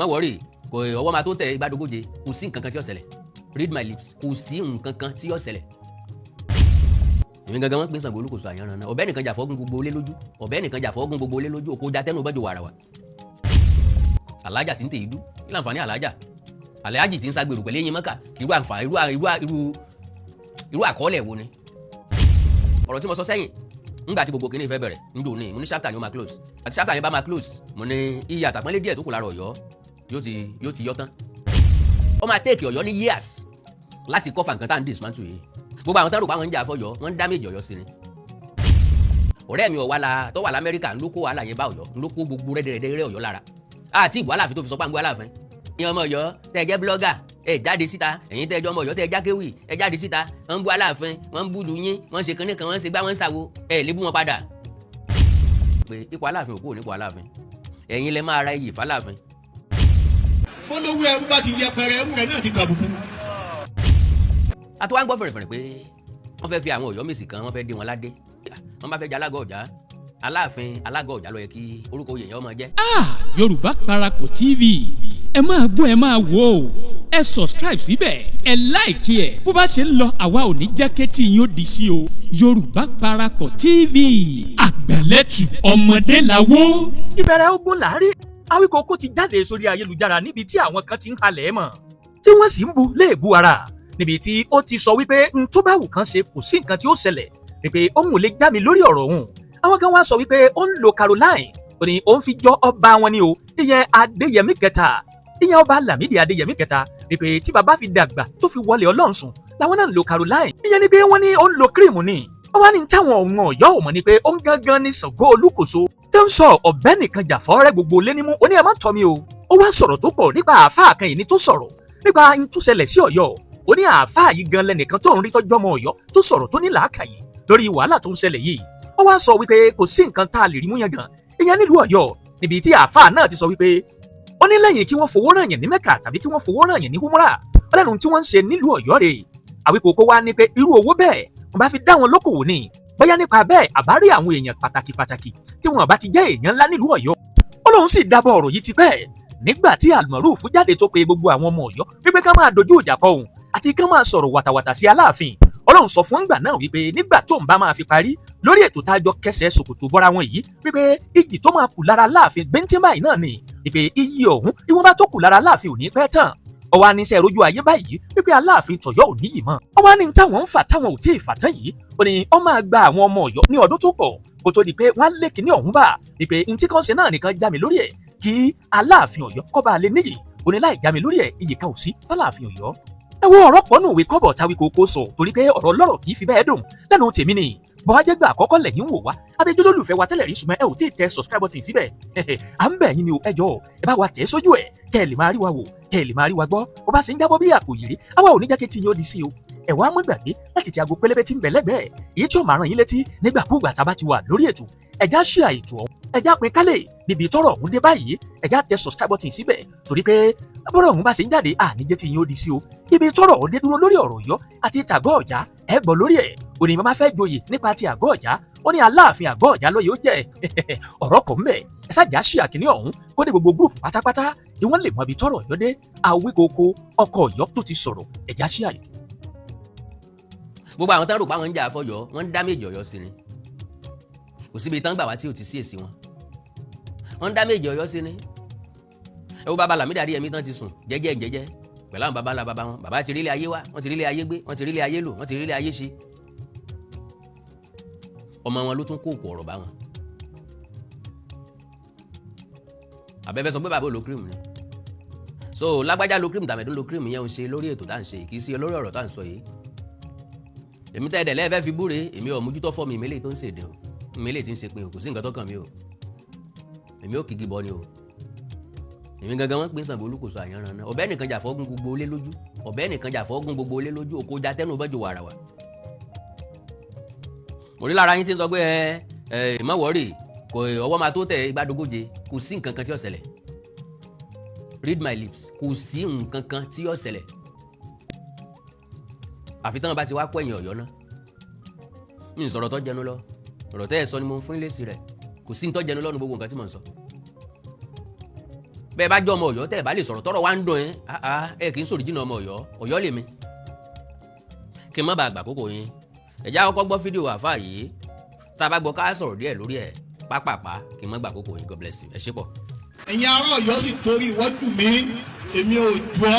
má wọrí kò ọwọ́ máa tó tẹ̀ ìgbàdógóje kò sí nǹkan kan tí yóò ṣẹlẹ̀ read my lips kò sí nǹkan kan tí yóò ṣẹlẹ̀. èmi gangan wọn pín Ṣàngó Olúkòso àyànràn náà ọ̀bẹ nìkan jà fọ́gùn gbogbo olé lójú ọ̀bẹ nìkan jà fọ́gùn gbogbo olé lójú òkú já tẹ́nu bẹ́jọ wàrà wà. alájà ti ń tẹ ìlú kí láǹfààní alájà aláàjì ti ń ságbèrò pẹ̀lú eyín mọ́kà irú àǹfààní irú àkọọ́lẹ̀ wo ni. ọ̀rọ̀ tí mo sọ sẹ́yìn nígbà tí gbogbo kìíní fẹ́ bẹ̀rẹ̀ níjó ní mo ní chapter ni ó máa close àti chapter ni bá máa close mo ní iye àtàpọ́nlé díẹ̀ tó kù lára Ọ̀yọ́ yóò ti yọ tán. ó máa take Ọ̀yọ́ ní years láti kọ́fà nǹkan tá à ń dismantle yìí gbogbo àwọn tẹ́rù pa àwọn ń jà fọ́yọ́ wọ́n ń damage Ọ̀yọ́ sí ni. ọ̀rẹ́ mi tó wà l'Amẹ́ríkà ń ló kó wàhálà yẹn bá Ọ̀yọ́ ń ló kó gbogbo rẹ́dẹ̀rẹ́dẹ́ Ọ̀yọ́ lára àti ìbò aláàfin tó fi sọ pé à ń gbé aláàfin. ẹ̀yin ọmọ Ọ̀yọ́ tẹ́ ẹ jẹ́ blogger ẹ jáde síta ẹ̀yin tẹ́ ẹ jọ ọmọ Ọ̀yọ́ tẹ́ ẹ jákéwì ẹ jáde síta wọ́n ń bú aláàfin wọ́n ń bú lu yín wọ́n ń ṣe kinní kan wọ́n ń ṣe gbá wọ́n ń ṣàwo ẹ lè bú wọn padà. pé ipò aláàfin òkú ò ní ipò aláàfin ẹ̀yin lẹ máa ra iyì fáláàfin. fọlọ́wọ́ ẹrú bá ti yẹpẹrẹ ẹrú rẹ náà ti kàbùkù. a tó wá ń gbọ́ fẹ̀rẹ̀fẹ̀rẹ̀ pé wọ́n fẹ́ fi àwọn Ọ̀yọ́ mèsì kan wọ́n fẹ́ dé wọn ládé wọ́n bá fẹ́ jẹ alága Ọ̀jà aláàfin alága Ọ̀jà ló yẹ kí orúkọ oyè yẹn ọmọ jẹ́. Yorùbá Parapọ̀ TV ẹ máa gbọ́ ẹ máa wò ó ẹ subscribe síbẹ̀ ẹ láìkí ẹ̀ bó bá ṣe ń lọ àwa ò ní jẹ́ kétí yín ó di sí o Yorùbá Parapọ̀ TV àgbàlẹ́tù ọmọdé làwọ̀. ìbẹ̀rẹ̀ ogun làárí Awíkókó ti jáde sórí ayélujára níbi tí àwọn kan ti ń halẹ̀ mọ̀ tí wọ́n sì ń bu léèbù ara níbi tí ó ti sọ wípé n tó bá wù kán ṣe kò sí nǹkan tí ó ṣẹlẹ̀ wípé òun ò lè já mi lórí ọ̀rọ̀ òun àwọn kan wá sọ wípé ó ń lo Caroline ó ní òun fi jọ ọba wọn ni o ìyẹn Adéyẹmí kẹta ìyẹn ọba Lámídì Adéyẹmí kẹta wípé tí bàbá fi dàgbà tó fi wọlé Ọlọ́run sùn làwọn náà ń lo Caroline ìyẹn ni pé wọ́n ní ó ń lo kírìmù ni wọ́n wá ní táwọn ọ̀hún Ọ̀yọ́ ò mọ̀ ni pé ó ń gángan ní Ṣàngó Olúkòso tó ń sọ ọ̀bẹ nìkan jà fọ́ọ́rẹ́ gbogbo lé nímú ó ní ẹ má tọ́ mi o ó wá sọ̀rọ̀ tó pọ̀ nípa àáfàá kan ìní tó sọ̀rọ̀ nípa ń tó ṣẹlẹ̀ sí Ọ̀yọ́ ó ní àáfàá yìí gan lẹ́nìkan tó ń rí tọ́jú ọmọ Ọ̀yọ́ tó sọ̀rọ̀ tó ní làákàyè lórí wàhálà tó ń ṣẹlẹ̀ yìí ó wá sọ wípé kò sí nǹkan tá a lè rí mú yẹn gan ìyẹn nílùú Ọ̀yọ́ níbi tí àáfàá náà ti sọ wípé ó ní lẹ́yìn kí wọ́n fowó ràn yẹn ní Mẹ́kà tàbí kí wọ́n fowó ràn yẹn ní Húmúrà ọlẹ́nu tí wọ́n ń ṣe nílùú Ọ̀yọ́ rè Awíkókó wá ní pé irú owó bẹ́ẹ̀ wọ́n bá fi dá wọn lókòwò ní bóyá nípa bẹ́ẹ̀ àbárí àwọn èèyàn pàtàkì tí wọn bá ti jẹ́ èèyàn ńlá nílùú Ọ̀yọ́ ó lóun sì dábọ̀ ọ̀rọ̀ yìí ti pẹ́ nígbà tí Almaroof jáde tó pe gbogbo àwọn ọmọ Ọ̀yọ́ wípé ká máa dojú ìjà kọ òun àti ká máa sọ̀rọ̀ wàtàwàtà sí Aláàfin Ọlọ́run sọ fún ìgbà náà wípé nígbà tó ń bá máa fi parí lórí ètò tájọ kẹsẹ̀ ṣòkòtò bọ́ra wọn yìí wípé iyì tó máa kù lára Aláàfin bẹ́ńtímáì náà ni wípé iyì ọ̀hún ìwọ̀nba tó kù lára Aláàfin ò ní pẹ́ tán ọwọ́ aníṣẹ́ rojú ayé báyìí wípé Aláàfin tọ̀yọ́ ò níyì mọ́ ọwọ́ ní táwọn ń fà táwọn ò tí ì fà tán yìí ó ní ó máa gba àwọn ọmọ Ọ̀yọ́ ní ọdún tó pọ̀ kó tó di pé wọ́n á lé kíní ọ̀hún bá wípé n tí kan ṣe náà nìkan já mi lórí ẹ̀ kí Aláàfin Ọ̀yọ́ kó bá lè níyì ó ní láì já mi lórí ẹ̀ iyì kan ò sí f'Aláàfin Ọ̀yọ́ ẹ wo ọ̀rọ̀ pọ̀ nù ìwé kọ́bọ̀ t'Awíkókó sọ torí pé ọ̀rọ̀ lọ́rọ̀ kì í fi bẹ́ẹ̀ dùn lẹ́nu tèmi ni bọ́wájẹ́gbà àkọ́kọ́ lẹ́yìn wò wá abẹ́jọ́ lólùfẹ́ wa tẹ́lẹ̀ rí ṣùgbọ́n ẹ ò tí ì tẹ subscribe button síbẹ̀ à ń bẹ̀ yín ni o ẹ jọ̀ọ́ ẹ bá wa tẹ̀ sójú ẹ̀ kẹ́ ẹ lè máa rí wa wò kẹ́ ẹ lè máa rí wa gbọ́ bó bá sì ń jábọ́ bí àpò yìí rí àwa ò ní jẹ́ kí tí yín ó di sí o ẹ wá mọ́ gbàgbé láti ti aago pélébé tí ń bẹ lẹ́gbẹ̀ẹ́ èyí tí ó máa ràn yín létí nígbàkúùgbà tá a bá ti wà lórí ètò ẹjá ṣíà ètò ọ̀hún ẹjá pín kálẹ̀ níbi tọ́rọ̀ ọ̀hún dé báyìí ẹjá tẹ subscribe button síbẹ̀ torí pé bọ́rọ̀ ọ̀hún bá sì ń jáde àníjẹ́ tí yín ó di sí o ibi tọ́rọ̀ ọ̀hún dé dúró lórí ọ̀rọ̀ Ọ̀yọ́ àti tàgọ́ Ọ̀jà ẹ gbọ́ lórí ẹ̀ òní màmá fẹ́ joyè nípa ti àgọ́ Ọ̀jà ó ní Aláàfin àgọ́ Ọ̀jà lóye ó jẹ́ ọ̀rọ̀ kọ̀ ńbẹ̀ ẹ ṣáàjà ṣíà kìíní ọ̀hún kó dé gbogbo gúrùpù pátápátá kí wọ́n lè mọ ibi tọ́rọ̀ Ọ̀yọ́ dé Awíkókó ọkọ̀ Ọ̀yọ́ tó ti sọ̀rọ̀ ẹ̀já ṣíà ètò. gbogbo àwọn tán rò pé àwọn ń jà fọ́yọ́ wọ́n ń dáméjì Ọ̀yọ́ sí ni kò síbi tán gbà wá tí ò ti sí èsì wọn wọ́n ń dáméjì Ọ̀yọ́ sí ni ẹ wo bàbá Lámídì Adéyẹmí tán ti sùn jẹ́jẹ́ pẹ̀lú àwọn bàbá ńlá bàbá wọn bàbá ti rí ilé ayé wá wọ́n ti rí ilé ayé gbé wọ́n ti rí ilé ayé lò wọ́n ti rí ilé ayé ṣe ọmọ wọn ló tún kó òkú ọ̀rọ̀ bá wọn àbẹ́fẹ́ sọ pé bàbá ò lo cream ni so lágbájá lo cream tàmẹ̀dún lo cream yẹn ń ṣe lórí ètò tá à ń ṣe kì í ṣe lórí ọ̀rọ̀ tá à ń sọ yìí èmi tẹ́ ẹ̀dẹ̀ lẹ́ẹ̀fẹ́ fi búre èmi ò mójútó fọ́ mi ìmẹ́lẹ̀ tó ń ṣèdè o ìmẹ́lẹ̀ tí ń ṣe pé o kò sí nǹkan tó kàn mí o èmi ò kìkì bọ́ ni o èmi gangan wọn pín Ṣàngó Olúkòso àyànràn náà ọ̀bẹ nìkan jà fọ́gùn gbogbo olé lójú ọ̀bẹ nìkan jà fọ́gùn gbogbo olé lójú òkú já tẹ́nu bọ́jọ wàrà wà. mo rí lára yín tí ń sọ pé ẹ má wọ́ọ̀rì kò ọwọ́ máa tó tẹ̀ ìgbàdógóje kò sí nǹkan kan tí yóò ṣẹlẹ̀ read my lips kò sí nǹkan kan tí yóò ṣẹlẹ̀ àfi tán bá ti wá pẹ̀yìn Ọ̀yọ́ náà mi ò sọ̀rọ̀ tó jẹnu lọ ọ̀rọ̀ tẹ́ ẹ sọ ni mo ń fún ilé sí rẹ̀ kò sí ní tó jẹnu lọ́nu gbogbo nǹkan tí mò ń sọ bẹ́ẹ̀ bá jọ ọmọ Ọ̀yọ́ tẹ́ ẹ bá lè sọ̀rọ̀ tọ́rọ̀ wá ń dùn yín ẹ kì í sòrò jìnnà ọmọ Ọ̀yọ́ lèmi kí n má bàa gbà kókò yín ẹ̀já kọ́kọ́ gbọ́ fídíò àfáà yìí tá a bá gbọ́ ká sọ̀rọ̀ díẹ̀ lórí ẹ̀ pápápá kí n má gbà kókò yín God bless you ẹ ṣé pọ̀. ẹ̀yin ará Ọ̀yọ́ sì torí ìwọ́jú mi èmi ò jọ́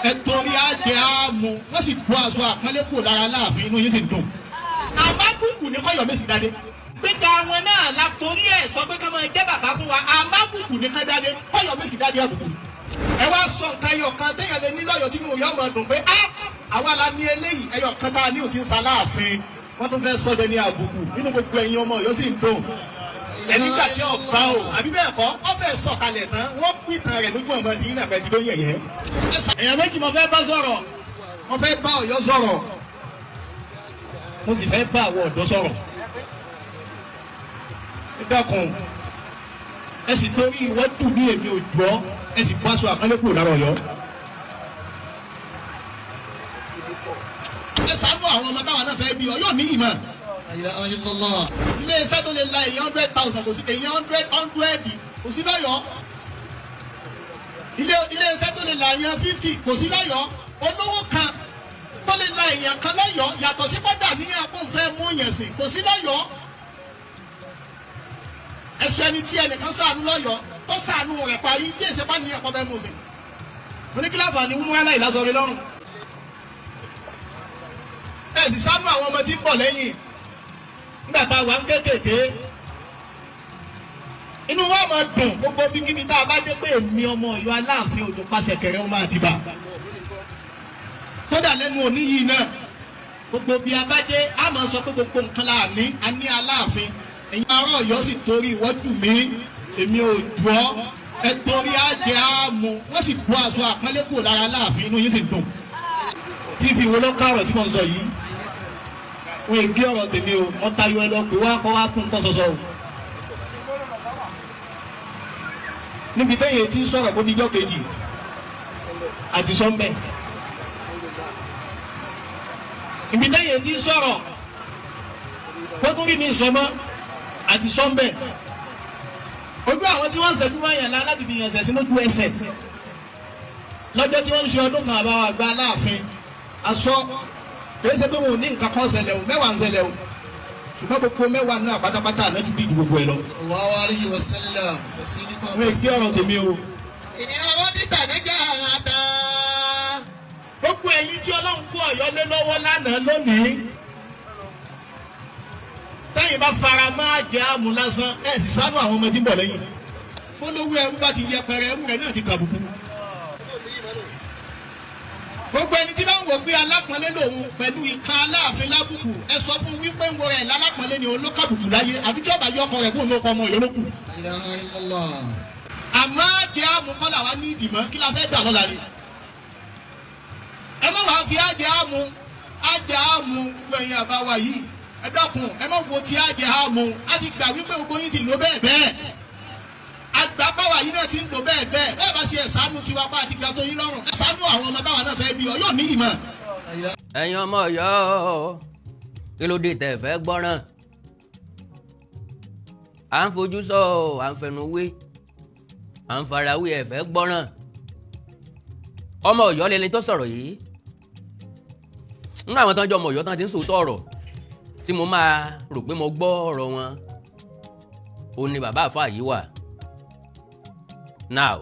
ẹ torí àjẹ́ àmú wọ́n sì bu aṣọ àpọ́nlé kò lára láàfin inú yín sì dùn. àmàkùkù ní Kọ́yọ̀mẹ́sì dáadé gbígbà àwọn náà la torí ẹ̀ sọ pé ká máa jẹ́ bàbá fún wa àmàkùkù ní ká dáadé Kọ́yọ̀mẹ́sì dáadé àbùkù. ẹ wá sọ nǹkan ẹyọ kan téèyàn lè ní lọ́yọ̀ tí mo yọ ọmọ dùn pé àwa la ní eléyìí ẹyọ kan tá a ní òtí ń sa láàfin wọ́n tún fẹ́ sọ́dẹ ní àbùkù nínú gbogbo ẹ̀yin ọmọ Ọ̀yọ́ sì ń dùn. ẹnìgbà tí ọba o àbí bẹ́ẹ̀ kọ́ wọ́n fẹ́ sọ̀kalẹ̀ tán wọ́n pìtàn rẹ̀ lójú ọmọ tí yín náà fẹ́ ti ló yẹ̀yẹ́. èèyàn méjì mo fẹ́ bá sọ̀rọ̀ mo fẹ́ bá Ọ̀yọ́ sọ̀rọ̀ mo sì fẹ́ bá àwọn ọ̀dọ́ sọ̀rọ̀. ẹ dákun ẹ sì torí ìwọ́dù ní èmi ò jọ́ ẹ sì bọ́ aṣọ àpọ́nlé kúrò lára Ọ̀yọ́. ẹ ṣàánú àwọn ọmọ táwọn náà fẹ́ bí Ọ̀yọ́ ní ìmọ̀. ilé iṣẹ́ tó lè la èèyàn 100,000 kò sí èèyàn 100 kò sí lọ́yọ̀ọ́. ilé iṣẹ́ tó lè la èèyàn 50 kò sí lọ́yọ̀ọ́. olówó kan tó lè la èèyàn kan lọ́yọ̀ọ́ yàtọ̀ sí pọ́dà ní àpòǹfẹ́ mú yẹn sìn kò sí lọ́yọ̀ọ́. ẹ̀sùn ẹni tí ẹnìkan ṣàánú lọ́yọ̀ọ́ tó ṣàánú rẹ̀ parí tí èsì bá ní ẹ̀kọ́ bẹ́ẹ̀ mú sìn. mo ní kí láǹfààní wúmú aláì lásọ̀rọ̀ lọ́rùn. ẹ sì ṣàánú àwọn ọmọ tí ń bọ̀ lẹ́yìn nígbà tá a wà ń kékèké inú wa máa dùn gbogbo bíkíbi tá a bá dé pé èmi ọmọ Ọ̀yọ́ Aláàfin Òjó pàṣẹ kẹrẹ ọmọ Àtìbà kódà lẹ́nu òní yìí náà gbogbo bí a bá dé a máa sọ pé gbogbo nǹkan la ní a ní Aláàfin ẹ̀yin ará Ọ̀yọ́ sì torí ìwọ́jú mi èmi ò jọ́ ẹ torí àjẹ́ àmú wọ́n sì bu aṣọ àpọ́nlé kò lára Aláàfin inú yín sì dùn tv wo ló kárọ̀ tí mo ń sọ yìí wọ́n ègé ọ̀rọ̀ tèmi o wọ́n tayọ ẹ lọ pé wọ́n á kọ́ wá kún kọ́ sọ́sọ́ o. níbi tẹ́yìn tí ń sọ̀rọ̀ bó dijọ́ kejì àti sọ́ńbẹ́. níbi tẹ́yìn tí ń sọ̀rọ̀ bó tún rí mi sọmọ́ àti sọ́ńbẹ́. ojú àwọn tí wọ́n ń ṣẹ́jú wáyà láti fi yàn ṣẹ̀ sí lójú ẹsẹ̀ lọ́jọ́ tí wọ́n ń ṣe ọdún kan àbáwọ̀ àgbà Aláàfin aṣọ kìí ṣe pé wọn ò ní nǹkan kan ṣẹlẹ̀ o mẹ́wàá ń ṣẹlẹ̀ o ṣùgbọ́n gbogbo mẹ́wàá náà pátápátá náà ju bí gbogbo ẹ lọ. wọ́n èsì ọ̀rọ̀ tèmi o. ènìyàn wọn dìtà nígbà àdá. gbogbo ẹ̀yin tí Ọlọ́run kó Ọ̀yọ́ lé lọ́wọ́ lánàá lónìí tẹ́yìn bá fara máa jẹ́ àmú lásán ẹ̀ sì ṣàánú àwọn ọmọ tí ń bọ̀ lẹ́yìn. olówó ẹrú bá ti yẹpẹrẹ ẹrú rẹ náà ti kàbùkù. gbogbo ẹni tí bá ń wò pé alápọ̀nlé lòun pẹ̀lú ìka Aláàfin lábùkù ẹ sọ fún wípé ń wo rẹ̀ lálápọ̀nlé ni olókàbùkù láyé àbí tí ọba yọ ọkọ rẹ̀ kúrò ní ọkọ ọmọ Ọ̀yọ́ lókù. àmọ́ àjẹ́ àmúkọ́là wa ní ìdìmọ́ kí la fẹ́ dà lọ́la ni. ẹ má wàá fi àjẹ́ àmú gbogbo ẹ̀yin àbáwá yìí ẹ dákun ẹ má wo ti àjẹ́ àmú á ti gbà wípé gbogbo yín ti lò bẹ́ẹ̀ bẹ́ẹ̀ àgbà báwa yìí náà ti ń lò bẹ́ẹ̀ bẹ́ẹ̀ bẹ́ẹ̀ bá ṣe ẹ̀sánú tiwa bá àti gbàtọ́ yín lọ́rùn ẹ̀sánú àwọn ọmọ táwa náà fẹ́ bí Ọ̀yọ́ ní ìmọ̀. ẹ̀yin ọmọ Ọ̀yọ́ kí ló dé tẹ́ fẹ́ gbọ́ràn à ń fojú sọ à ń fẹnu wé à ń farawé ẹ fẹ́ gbọ́ràn ọmọ Ọ̀yọ́ lẹni tó sọ̀rọ̀ yìí nínú àwọn tó ń jọ ọmọ Ọ̀yọ́ tán ti ń sòótọ́ ọ̀rọ̀ tí mo máa rò pé mo gbọ́ ọ̀rọ̀ wọn ó ní bàbá àfáà yìí wà now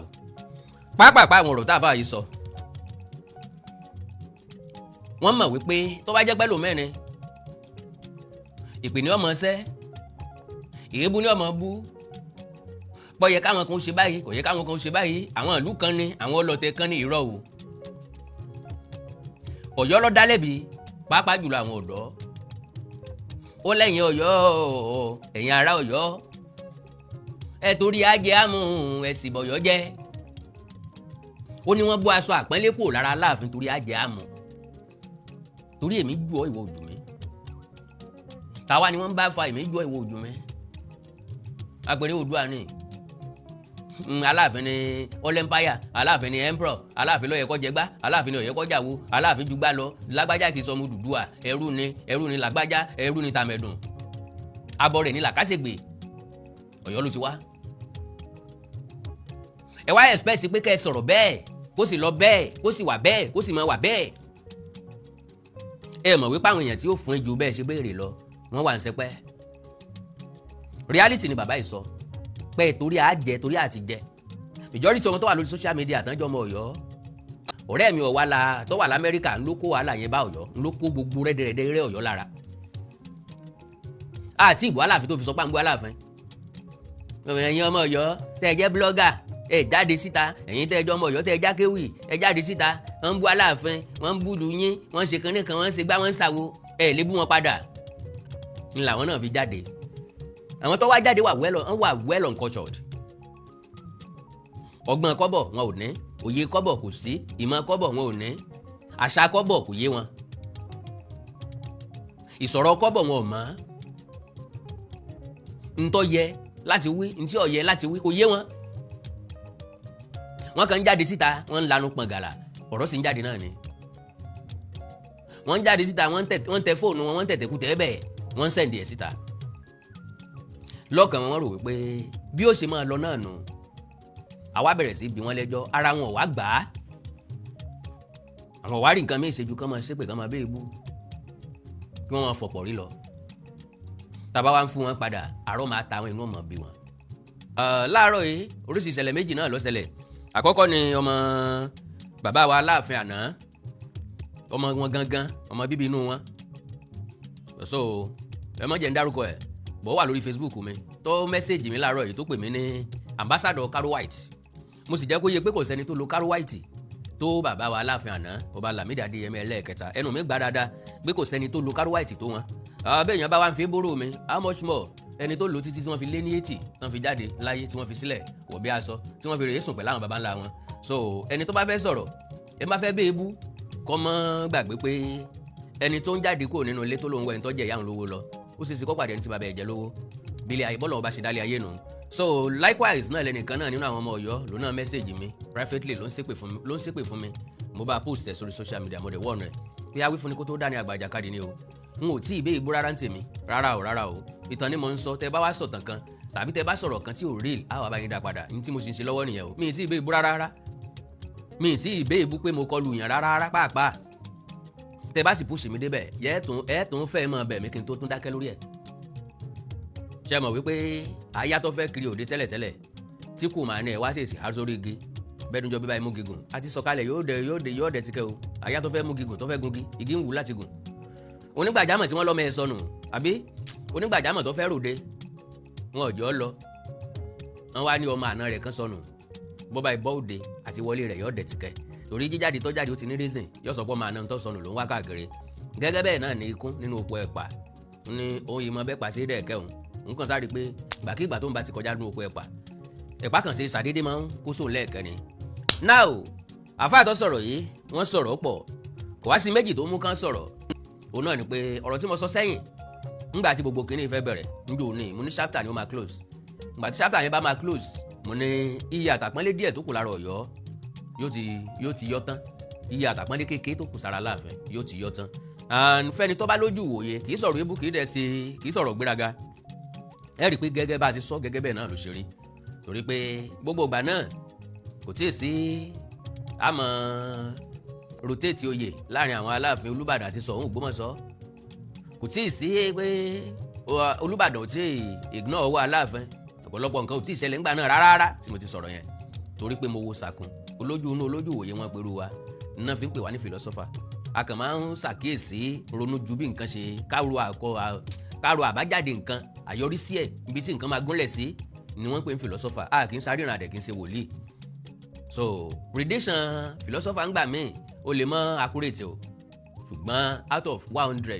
pápápá àwọn ọ̀rọ̀ tá a fà yìí sọ wọ́n mọ̀ wípé tó bá jẹ́ pẹ́lú mẹ́rin ìpè ní ọmọ ṣẹ́ ìrébú ní ọmọ bú bọ́ yẹ káwọn kan ṣe báyìí kò yẹ káwọn kan ṣe báyìí àwọn ìlú kan ní àwọn ọlọ́tẹ̀ kan ní irọ́ o Ọ̀yọ́ ló dá lẹ́bi pàápàá jùlọ àwọn ọ̀dọ́ ó lẹ́yìn Ọ̀yọ́ ẹ̀yin ará Ọ̀yọ́ ẹ torí àjẹ́ àmú ẹ̀sìn bọ̀yọ́ jẹ́ ó ní wọ́n bó aṣọ àpọ́nlé kúrò lára Aláàfin torí àjẹ́ àmú torí èmi jù ọ́ ìwọ ojú mi tàwa ni wọ́n bá fa èmi jù ọ́ ìwọ ojú mi apẹ̀rẹ̀ Oòduà ni Aláàfin ni Olempire Aláàfin ni Emperor Aláàfin ló yẹ kó jẹgbá Aláàfin ló yẹ kó jàwó Aláàfin jùgbá lọ lágbájá kì í sọmọ Odùduwà ẹrú ni làgbájá ẹrú ni tàmẹ̀dùn abọ́ rẹ̀ ni làkàṣègbè Ọ̀yọ́ ló ti wá ẹ wá expect pé kẹ́ ẹ sọ̀rọ̀ bẹ́ẹ̀ kó sì lọ bẹ́ẹ̀ kó sì wà bẹ́ẹ̀ kó sì máa wà bẹ́ẹ̀. ẹ mọ̀ wípé àwọn èèyàn tí ó fún ju bẹ́ẹ̀ ṣe béèrè lọ wọ́n wà ń sẹpẹ́. reality ni bàbá yìí sọ pé torí àjẹ torí àti jẹ majority ọmọ tó wà lórí social media àtànjọ́ ọmọ Ọ̀yọ́ ọ̀rẹ́ mi ọ̀wá la tó wà l'Amẹ́ríkà ló kó wàhálà yẹn bá Ọ̀yọ́ ló kó gbogbo rẹ́dẹ̀rẹ́dẹ́ rẹ́ Ọ̀yọ́ lára àti ìbò aláàfin tó fi sọ pàǹgbọ́ aláàfin. ẹ̀yin ọmọ Ọ̀yọ́ tẹ́ ẹ jẹ́ blọ́gà ẹ jáde síta ẹ̀yin tẹ́ ẹ jọ ọmọ Ọ̀yọ́ tẹ́ ẹ jákéwì ẹ jáde síta wọ́n ń bú aláàfin wọ́n ń búlù yín wọ́n ń ṣe kanní kan wọ́n ń ṣe gbá wọ́n ń ṣàwo ẹ lè bú wọn padà ń làwọn náà fi jáde. àwọn tó wá jáde wà well uncultured. ọgbọ́n kọ́bọ̀ wọn ò ní òye kọ́bọ̀ kò sí ìmọ̀ kọ́bọ̀ wọn ò ní àṣà kọ́bọ̀ kò yé wọn ìsọ̀rọ̀ kọ́bọ̀ wọn ò mọ̀ ntọ́ yẹ láti wí ntí ò yẹ láti wí kò yé wọn. wọ́n kàn ń jáde síta wọ́n ń lanu pọ̀n gàlà ọ̀rọ̀ sì ń jáde náà ni. wọ́n ń jáde síta wọ́n ń tẹ fóònù wọn wọ́n ń tẹ̀tẹ̀ kú tẹ́ bẹ́ẹ̀ wọ́n ń sẹ̀ǹdì ẹ̀ síta. lọ́kàn wọn rò wípé bí ó ṣe máa lọ náà nù àwa bẹ̀rẹ̀ sí bí wọ́n lẹ́jọ́ ara wọn ò wá gbà á. àwọn wárí nǹkan mìíràn ṣe ju kán máa ṣépè kán máa bẹ́ẹ̀ bú kí wọ́n máa fọ̀pọ̀ rí lọ. tàbá wa ń fún wọn padà àárọ̀ máa ta àwọn inú ọmọ bí wọn. láàárọ̀ yìí oríṣi ìṣẹ̀lẹ̀ méjì náà ló ṣẹlẹ̀. àkọ́kọ́ ni ọmọ bàbá wa Aláàfin àná ọmọ wọn gangan ọmọ bíbí inú wọn. so ẹ mọ̀ jẹ́ ń dárúkọ ẹ̀ bọ́ wà lórí Facebook mi tó mẹ́sẹ̀gì mi láàárọ̀ yìí tó pè mí ní ambassador Caro White. mo sì jẹ́ kó yé pé kò sẹ́ni tó lo Caro White tó bàbá wa Aláàfin àná ọba Lámídì Adéyẹmí ẹlẹ́ẹ̀kẹta ẹnu mi gbá dáadáa pé kò sẹ́ni tó lo Caro White tó wọn. bẹ́ẹ̀ yẹn bá wá ń fi bóró mi how much more ẹni tó lò títí tí wọ́n fi lé ní 80 tí wọ́n fi jáde láyé tí wọ́n fi sílẹ̀ wọ̀ bí aṣọ tí wọ́n fi rèé sùn pẹ̀lú àwọn baba ńlá wọn. so ẹni tó bá fẹ́ sọ̀rọ̀ ẹ má fẹ́ bẹ́ẹ̀ bú kọ́ mọ́ gbàgbé pé ẹni tó ń jáde kúrò nínú ilé tó lóun wẹ̀ ń tọ́jú ẹ̀yà ń lówó lọ ó sì sì kọ́ pàdé ẹni tí bàbá ẹ̀ jẹ́ lówó bílẹ̀ ayé bọ́lọ̀ ọba ṣe dálé ayé nù. so likewise náà lẹ́nìkan náà nínú àwọn ọmọ Ọ̀yọ́ ló náà mẹ́sẹ̀gì mi privately ló ń ṣépè fún mi mo bá post ẹ̀ sórí social media mo dẹ̀ wọ́ọ̀nù ẹ̀ bí awí fún ni kó tó dání àgbàjà káàdì ni o n ò tí ì bẹ́ẹ̀ bú rárá ń tèmi rárá o ìtàn ni mo ń sọ tẹ bá wá sọ̀tàn kan tàbí tẹ bá sọ̀rọ̀ kan tí ò real àwọn àbáyé dá padà ní tí mo sì ń ṣe lọ́wọ́ nìyẹn o mi ì tí ì bẹ́ẹ̀ bú rárá mi ì tí ì bẹ́ẹ̀ bú pé mo kọlu yàn rárá pàápàá tẹ bá sì push mi débẹ̀ ẹ̀ tún fẹ́ mọ̀ bẹ̀ mí kí n tó tún dákẹ́ lórí ẹ̀. ṣe mọ̀ wípé aya tó fẹ́ kiri òde tẹ́lẹ̀tẹ́lẹ̀ tí kò máa ní ẹ̀ wá sí èsì àzórí igi bẹ́ẹ̀dúnjọ́ bíbá imú gígùn àti sọ̀kalẹ̀ yóò dẹ̀ tikẹ́ o aya tó fẹ́ mú gígùn tó fẹ́ gungi igi ń wù láti gùn. onígbàjámọ̀ tí wọ́n lọ́mọ ẹ̀ sọnù àbí onígbàjámọ̀ tó fẹ́ ròde wọn ò jọ lọ wọn wá ní ọmọ àná rẹ̀ kan sọnù bọ́ba ìbọ́ òde àti wọlé rẹ̀ yóò dẹ̀ tikẹ́ torí jíjáde tó jáde ó ti ní reason yóò sọ pé ọmọ àná tó sọnù ló ń wá káàkiri gẹ́gẹ́ bẹ́ẹ̀ náà ní ikún nínú oko ẹ̀pà ní oyin mọ bẹ́ẹ̀ pàṣẹ dẹ̀ kẹ́hùn nǹkan sáré pé gbàkígbà tó ń bá ti kọjá nínú oko ẹ̀pà kan ṣe ṣàdédé máa ń kó sóun lẹ́ẹ̀kẹ́ ni. now àfáà tó sọ̀rọ̀ yìí wọ́n sọ̀rọ̀ pọ̀ kò wá sí méjì tó mú kán sọ̀rọ̀ òun náà ni pé ọ̀rọ̀ tí mo sọ sẹ́yìn ńgbà tí gbogbo kìíní fẹ́ bẹ̀rẹ̀ ńjọ́ òní mo ní chapter ni ó máa close ńgbà tí chapter yẹn bá máa close mo ní iye àtàpọ́nlé díẹ̀ tó kù lára Ọ̀yọ́ yóò ti yọ tán iye àtàpọ́nlé kékeré tó kù sára Aláàfin yóò ti yọ tán and fẹ́ni tó bá lójú wòye kì í sọ̀rọ̀ ebú kì í sọ̀rọ̀ gbéraga ẹ rí i pé gẹ́gẹ́ bá a ti sọ gẹ́gẹ́ bẹ́ẹ̀ náà ló ṣe rí torí pé gbogbo ìgbà náà kò tíì sí àmọ́ rotate oyè láàrin àwọn Aláàfin Olúbàdàn àti Ṣọ̀ún Ògbómọ̀ṣọ́ kò tíì sí pé Olúbàdàn ò tíì ignore owó Aláàfin ọ̀pọ̀lọpọ̀ nǹkan ò tíì ṣẹlẹ̀ ńgbà náà rárá tí mo ti sọ̀rọ̀ yẹn torí pé mo wo sàkún olójú inú olójú òye wọn pẹ̀lú wa náà fi ń pè wá ní philosopher a kàn máa ń ṣàkíyèsí ronú ju bí nǹkan ṣe káro àbájáde nǹkan àyọrísí ẹ̀ ibi tí nǹkan máa gúnlẹ̀ sí ni wọ́n ń pè ní philosopher a kì í sáré ìrìn àdẹ̀ kì í ṣe wòlíì so prediction philosopher ń gbà míì ó lè mọ accurate o ṣùgbọ́n out of 100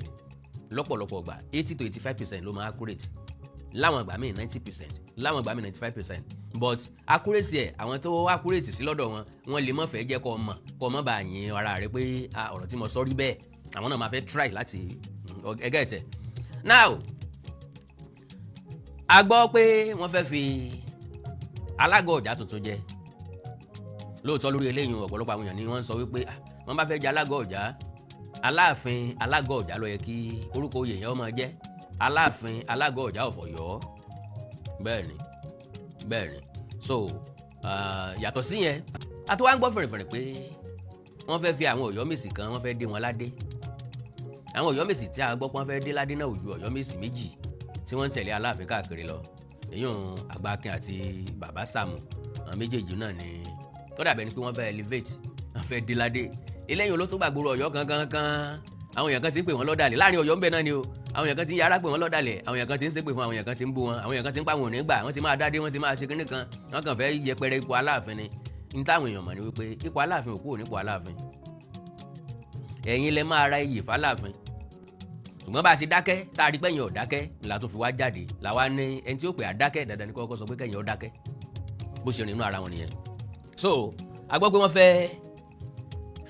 lọ́pọ̀lọpọ̀ gbà 80 to 85% ló máa accurate láwọn ìgbà míì 90% láwọn ìgbà míì 95% but accuracy ẹ̀ àwọn tó accurate sí lọ́dọ̀ wọn lè mọ̀ fẹ́ jẹ́ kó mọ̀ bá yín ara rẹ pé ọ̀rọ̀ tí mo sọ rí bẹ́ẹ̀ àwọn náà máa fẹ́ try láti ẹgẹ́ ẹ̀tẹ̀. now a gbọ́ pé wọ́n fẹ́ fi alága ọjà tuntun jẹ lóòótọ́ lórí eléyìí ọ̀pọ̀lọpọ̀ àwọn èèyàn ni wọ́n ń sọ wípé wọ́n bá fẹ́ jẹ alága ọjà Aláàfin alága ọjà ló yẹ kí orúkọ oyè yẹn ó máa jẹ́ Aláàfin alága ọjà of Ọ̀yọ́ bẹ́ẹ̀ ni so yàtọ̀ sí yẹn a tó wá ń gbọ́ fẹ̀rẹ̀fẹ̀rẹ̀ pé wọ́n fẹ́ fi àwọn Ọ̀yọ́mèsì kan wọ́n fẹ́ dé wọn ládé. Àwọn Ọ̀yọ́mèsì tí a gbọ́ pé wọ́n fẹ́ dé ládé náà ò ju Ọ̀yọ́mèsì méjì tí wọ́n ń tẹ̀lé Aláàfin káàkiri lọ. Èyàn Àgbàkin àti Bàbá Sàámú àwọn méjèèjì náà ni tó dàbẹ̀ ni pé wọ́n fẹ́ elevate wọ́n fẹ́ dé ládé. Eléyìí ló tó gbàgbóró Ọ̀yọ́ kankan. Àwọn èèyàn kan ti ń pè wọ́n lọ́dàlẹ̀ láàrin Ọ̀yọ́ ń bẹ náà ni o. Àwọn èèyàn kan ti ń yára pè wọ́n lọ́dàlẹ̀, àwọn èèyàn kan ti ń ṣépè fún, àwọn èèyàn kan ti ń bú wọn, àwọn èèyàn kan ti ń pa wọn ò ní gbà, wọ́n ti máa dádé, wọ́n ti máa ṣe kíní kan, wọ́n kàn fẹ́ yẹpẹrẹ ipò Aláàfin ni. Ní táwọn èèyàn mọ̀ ni wípé ipò Aláàfin ò kúrò nípò Aláàfin. Ẹ̀yin lẹ máa ra iyì f'Aláàfin. Ṣùgbọ́n bá a ṣe dákẹ́ tá a rí pẹ́yìn ò dákẹ́ la tún fi wá jáde làwa ní ẹni tí ó pè á dákẹ́ dandan ní kọ́kọ́ sọ pé kẹ́yìn ó dákẹ́ bó ṣe rìn inú ara wọn nìyẹn. So a gbọ́ pé wọ́n fẹ́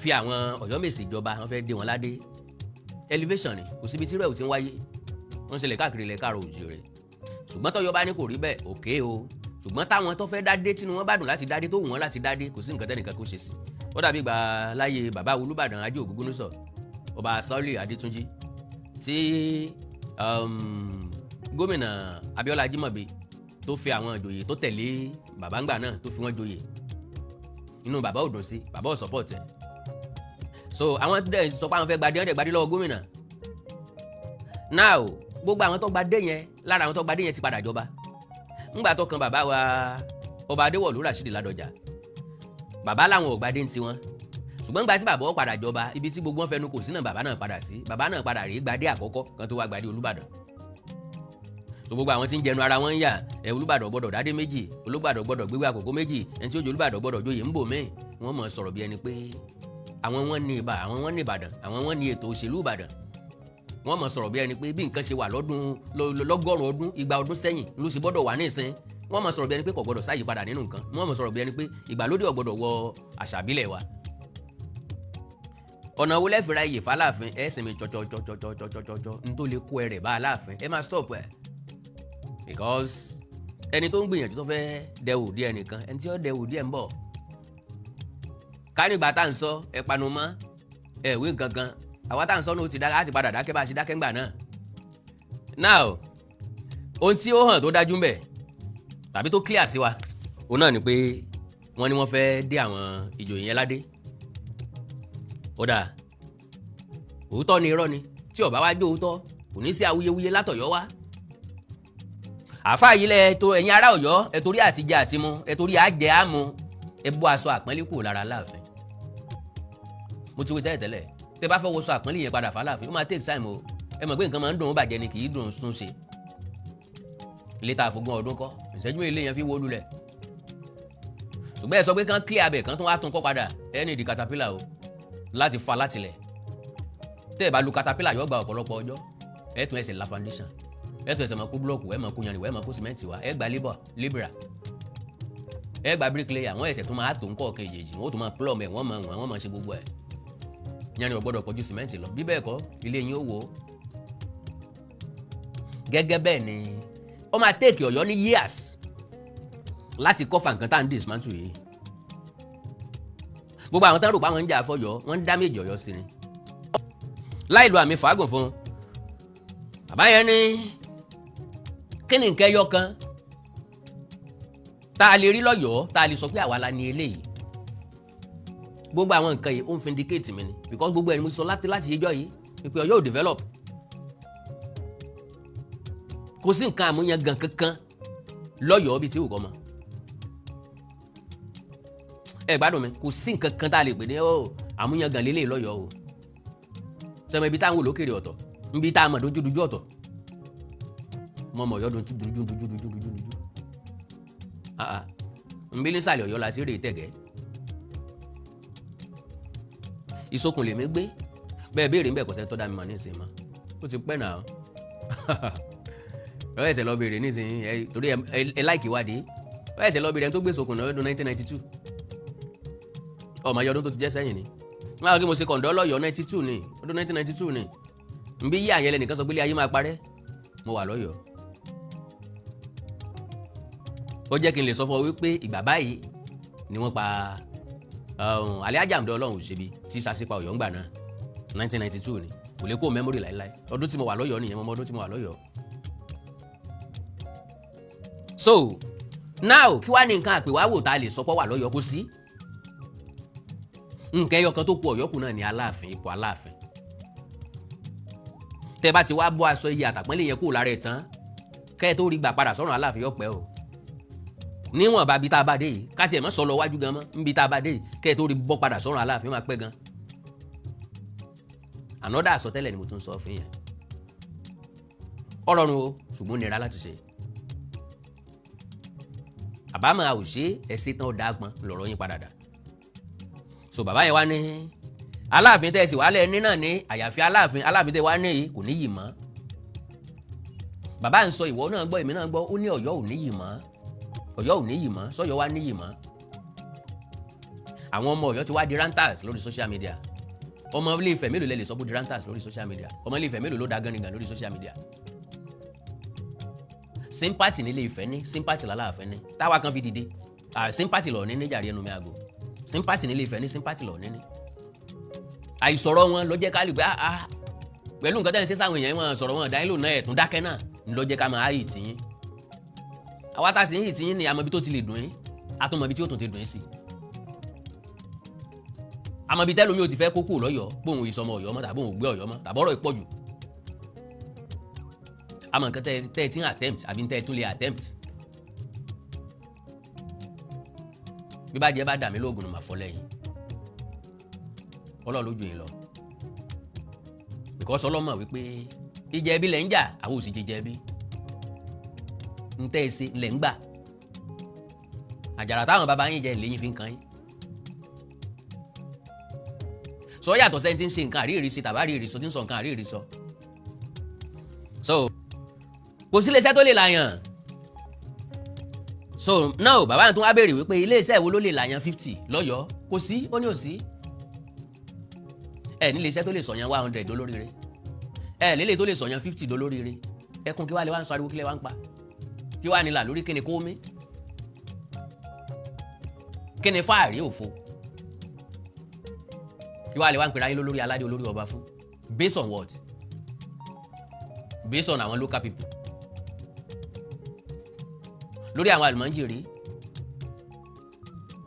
fi àwọn Ọ̀yọ́mèsì ìjọba wọ́n fẹ́ dé wọn ládé. Elevation ni kò síbi tí rẹ̀ ò ti ń wáyé wọ́n ṣẹlẹ̀ káàkiri ilẹ̀ káàrọ̀ òjìrè. Ṣùgbọ́n tọ́yọ́ bá ní kò rí bẹ́ẹ̀ òkè o. Ṣùgbọ́n táwọn tó fẹ́ dádé tí wọ́n bá dùn láti dádé tó wù wọ́n láti dádé kò sí nǹkan tẹ́nìkan kó ṣe sí. Ó dàbí ìgbà láyé bàbá Olúbàdàn Ajé Ògúngúnnísọ̀ Ọba Sọ́ọ̀lì Adétúnjì tí gómìnà Abíọ́lá Ajímọ̀bí tó fi àwọn ìjòyè tó tẹ̀lé bàbá ńgbà náà tó fi wọ́n joyè inú bàbá ò dùn sí bàbá ò support ẹ̀. So àwọn dẹ̀ sọ pé àwọn fẹ́ gbadé wọ́n dẹ̀ gbadé lọ́wọ́ gómìnà. Now gbogbo àwọn tó gbadé yẹn lára àwọn tó gbadé yẹn ti padà jọba. Ńgbà tó kan bàbá wa Ọba Adéwọ̀lú Ràṣídì Ládọjà bàbá làwọn ò gbadé ń tiwọn. Ṣùgbọ́n gba tí bàbá ó padà jọba ibi tí gbogbo wọn fẹnu kò sí náà bàbá náà padà sí. Bàbá náà padà rí gbadé àkọ́kọ́ kan tó wá gbadé Olúbàdàn. So gbogbo àwọn tí ń jẹnu ara wọn ń yà Olúbàdàn gbọ́dọ̀ dádé méjì, Olúbàdàn gbọ́dọ̀ gbégbé àkókò méjì, ẹni tí ó jẹ Olúbàdàn gbọ́dọ̀ joyè ń bò mí. Wọ́n mọ̀ sọ̀rọ̀ bí ẹni pé àwọn wọn ní ibà, àwọn wọn ní Ìbàdàn, àwọn wọn ní ètò òṣèlú Ìbàdàn. Wọ́n mọ̀ sọ̀rọ̀ bí ẹni pé bí nǹkan ṣe wà lọ́gọ́rùn ọdún, igba ọdún sẹ́yìn ló ṣe gbọ́dọ̀ wà ní ìsìn. Wọ́n mọ̀ sọ̀rọ̀ bí ẹni pé kò gbọ́dọ̀ sáyè padà nínú nǹkan. Wọ́n mọ̀ sọ̀rọ̀ bí ẹni pé ìgbàlódé ò gbọ́dọ̀ wọ àṣà ìbílẹ̀ wa. Ọ̀nà wo lẹ́fìrà iyè f'Aláàfin ẹ̀ sinmi jọjọjọjọjọjọjọ n tó lè kó ẹrẹ̀ bá Aláàfin ẹ máa stop ẹ̀. Because ẹni tó ń gbìyànjú tó fẹ́ dẹwò díẹ̀ nìkan ẹni tí ó dẹwò díẹ̀ ń bọ̀. Ká nígbà tá à ń sọ ẹ panu mọ́ ẹ wí gangan àwa tá à ń sọ ní o ti dáká á ti padà dákẹ́ bá a ṣe dákẹ́ ńgbà náà. Now ohun tí ó hàn tó dájú mbẹ̀ tàbí tó clear sí wa òun náà ni pé wọ́n ní wọ́n fẹ́ dé àwọn ìjòyè yẹn ládé. Ó dáa òótọ́ ni irọ́ ni tí ó bá wá gbé òótọ́ kò ní sí awuyewuye látọ̀yọ́ wá. Àfáà yìí lẹ tó ẹ̀yin ará Ọ̀yọ́ ẹ torí àtijẹ àtimu ẹ torí àjẹ àmu ẹ bọ́ aṣọ àpọ́nlé kúrò lára Aláàfin. Mo ti wí tẹ́lẹ̀ tẹ́ bá fẹ́ wọṣọ àpọ́nlé yẹn padà f'Aláàfin ó máa take time o. Ẹ mọ̀ pé nǹkan máa ń dùn ó bàjẹ́ ni kì í dùn tún ṣe. Ilé tá a fogún ọdún kọ́ ìṣẹ́jú ilé yẹn fi wó lulẹ̀. Ṣùgbọ́n ẹ sọ pé kán clear abẹ kan tún wá tún kọ́ padà ẹ ní ìdí caterpillar o láti fa látilẹ̀. Tẹ́ ẹ bá lu caterpillar yóò gba ọ̀pọ̀lọpọ̀ ọjọ́ ẹ tún ẹsẹ̀ la foundation ẹ tún ẹsẹ̀ máa kó búlọ̀kù ẹ máa kó yanrìn ẹ máa kó sìmẹ́ǹtì wá ẹ gba labor ẹ gba bricklayer àwọn ẹsẹ̀ tó máa tó ń kọ́ ọ̀kan èjèèjì wọ́n tún máa plumb ẹ̀ wọ́n máa ṣe gbogbo ẹ̀ yanrìn ò gbọ́dọ̀ pọ̀jù sìmẹ́ǹtì lọ bí bẹ́ẹ̀ kọ́ ilé yín ó wò ó. Gẹ́gẹ́ bẹ́ẹ̀ ni ó máa take Ọ̀yọ́ ní years láti kọ́fà nǹkan tá à ń dismantle yìí. Gbogbo àwọn tán rò pé àwọn ń jà fọ́yọ́ wọ́n ń damage Ọ̀yọ́ sí ni. Láì lo àmì fàágùn fún bàbá yẹn ní kí ni nǹkan ẹyọ kan tá a lè rí lọ́yọ̀ọ́ tá a lè sọ pé àwa la ní eléyìí. Gbogbo àwọn nǹkan yìí ó ń vindicate mi ni because gbogbo ẹni mo sọ láti ẹjọ́ yìí pé Ọ̀yọ́ ò develop. Kò sí nǹkan àmúyangàn kankan lọ́yọ̀ọ́ bíi tí ò kọ́ mọ́. Ẹ gbádùn mi kò sí nǹkan kan tá a lè pè ní àmúyangàn lélẹ̀ lọ́yọ̀ọ́ o. Sọmọ ibi táwọn olókèrè ọ̀tọ̀ nbí tá a mọ̀ dojúdojú ọ̀tọ̀ mọ̀ Ọ̀yọ́ dojúdojú. Nbí nísàlẹ̀ Ọ̀yọ́ la ti rè tẹ̀gẹ́. Ìsokùn lèmi gbé bẹ́ẹ̀ béèrè ń bẹ̀ kọ́sẹ́ tó dá mi mọ̀ ní ìsìn mọ́ ó ti pẹ́ náà. Ẹ ẹsẹ̀ lọ béèrè nísìnyí torí ẹ láìkì wádìí ẹ ẹsẹ̀ lọ béèrè ẹni tó gbé sokùn náà lọ́dún 1992 ọmọ ayé ọdún tó ti jẹ́ sẹ́yìn ni. Wọ́n á kí mo ṣe kọ̀ǹdọ́ lọ́yọ̀ọ́ 92 ni ọdún 1992 ni nbí yí àyẹ̀lẹ̀ nìkan sọ pé ilé ayé máa parẹ́ mo wà lọ́yọ̀ọ́. Ó jẹ́ kí n lè sọ fún ọ wípé ìgbà báyìí ni wọ́n pa Alhaji Hamdani Ọlọ́run òṣèbí tí sàṣípa Ọ̀yọ́ ńgbà náà 1992 ni kò lè kó mẹ́mórì láéláé ọdún tí mo wà lọ́yọ̀ọ́ nìyẹn mo mọ ọdún tí mo wà lọ́yọ̀ọ́. So now kí wá ní nǹkan àpèwáwò tá a lè sọpọ̀ wà lọ́yọ̀ kó sí nǹkan ẹyọ kan tó kù Ọ̀yọ́ kù náà ní Aláàfin, ipò Aláàfin. tẹ́ bá ti wá bọ́ aṣọ iye àtàpọ́nlé yẹn kúrò lára ẹ̀ tán kẹ́ ẹ tó rí gbà padà sọ́run Aláàfin yọpẹ́ o níwọ̀n bá bí tá a bá dé yìí ká tiẹ̀ mọ́ sọ lọ wájú gan mọ́ níbi tá a bá dé yìí kẹ́ ẹ tó rí bọ́ padà sọ́run Aláàfin máa pẹ́ gan. ànọ́dà àsọtẹ́lẹ̀ ni mo tún sọ fún yẹn ọ̀rọ̀ nu o ṣùgbọ́n nira láti ṣe àbámọ̀ àwòṣe ẹ̀sìn tán dágbọ́n lọ̀rọ̀ yín padà dà. so bàbá yẹn wá ní Aláàfin tẹ́ ẹ sì wálẹ̀ ní náà ní àyàfi Aláàfin tẹ́ wá ní yìí kò níyì mọ́. bàbá ń sọ ìwọ náà gbọ́ èmi náà gbọ́ ó ní Ọ̀yọ́ ò níyì mọ́, Ọ̀yọ́ ò níyì mọ́, sọ́yọ́ wá níyì mọ́. àwọn ọmọ Ọ̀yọ́ ti wá di ranters lórí social media. ọmọ Ilé Ifẹ̀ mélòó lẹ lè sọ bó di ranters lórí social media? ọmọ Ilé Ifẹ̀ mélòó ló da gangan lórí social media? sympathy ní Ilé Ifẹ̀ ní, sympathy l'Aláàfin ní, táwa kan fi dìde sympathy lọ ní níjàre ẹnu mi àgò, sympathy ní Ilé Ifẹ̀ ní, sympathy lọ ní ní. àìsọ̀rọ̀ wọn ló jẹ́ ká lè gbé pẹ̀lú nǹkan tẹ́lẹ̀ sí sáwọn èèyàn wọn sọ̀rọ̀ wọn dáhìn lò náà ẹ̀tún dákẹ́ náà ló jẹ́ ká máa yìí tìyín. àwa tá a sì ń yìí tìyín ni àmọ́ ibi tó ti lè dùn yín a tún mọ ibi tí ó tún ti dùn yín sí. àmọ́ ibi tẹ́lómi ò ti fẹ́ kókó lọ́yọ̀ọ́ bóun ìsọmọ Ọ̀yọ́ mọ́ tàbí òun gbé Ọ̀yọ́ mọ́ tàbọ́rọ̀ ìpọ̀jù. àmọ́ nǹkan tẹ́ ẹ ti ń attempt àbí tẹ́ ẹ tún lè attempt. bí bá jẹ́ bá dà mí lóògùn mà fọ́ lẹ́yìn Ọlọ́run lójú yín lọ. because ọlọ́mọ wípé ìjẹ̀bi lẹ̀ ń jà àwọn òsì jẹ̀bi ń tẹ́ ẹ ṣe lẹ̀ ń gbà àjàrà táwọn bàbá yín jẹ lẹ́yìn fi ń kan yín. sọ yàtọ̀ sẹ́ni tí ń ṣe nǹkan àríyìí sí tàbí àríyìí sọ tí ń sọ nǹkan àríyìí sọ. so kò sí iléeṣẹ́ tó lè làyàn. so now bàbá yẹn tún wá béèrè wípé iléeṣẹ́ wo ló lè làyàn 50 lọ́yọ̀ọ́ kò sí, ó ní ò sí. ẹ ní iléeṣẹ́ tó lè sọ̀yàn 100 dolóríire, ẹ lélẹ̀ tó lè sọ̀yàn 50 dolóríire. ẹkùn kí wàá lè wá ń sọ ariwo kí lè wá ń pa kí wàá nílà lórí kíni kó mi kíni fáàrí òfo kí wàá lè wá ń pèrè ayé lórí aládé olórí ọba fún based on what? Based on àwọn local people, lórí àwọn àlùmọ́njìrì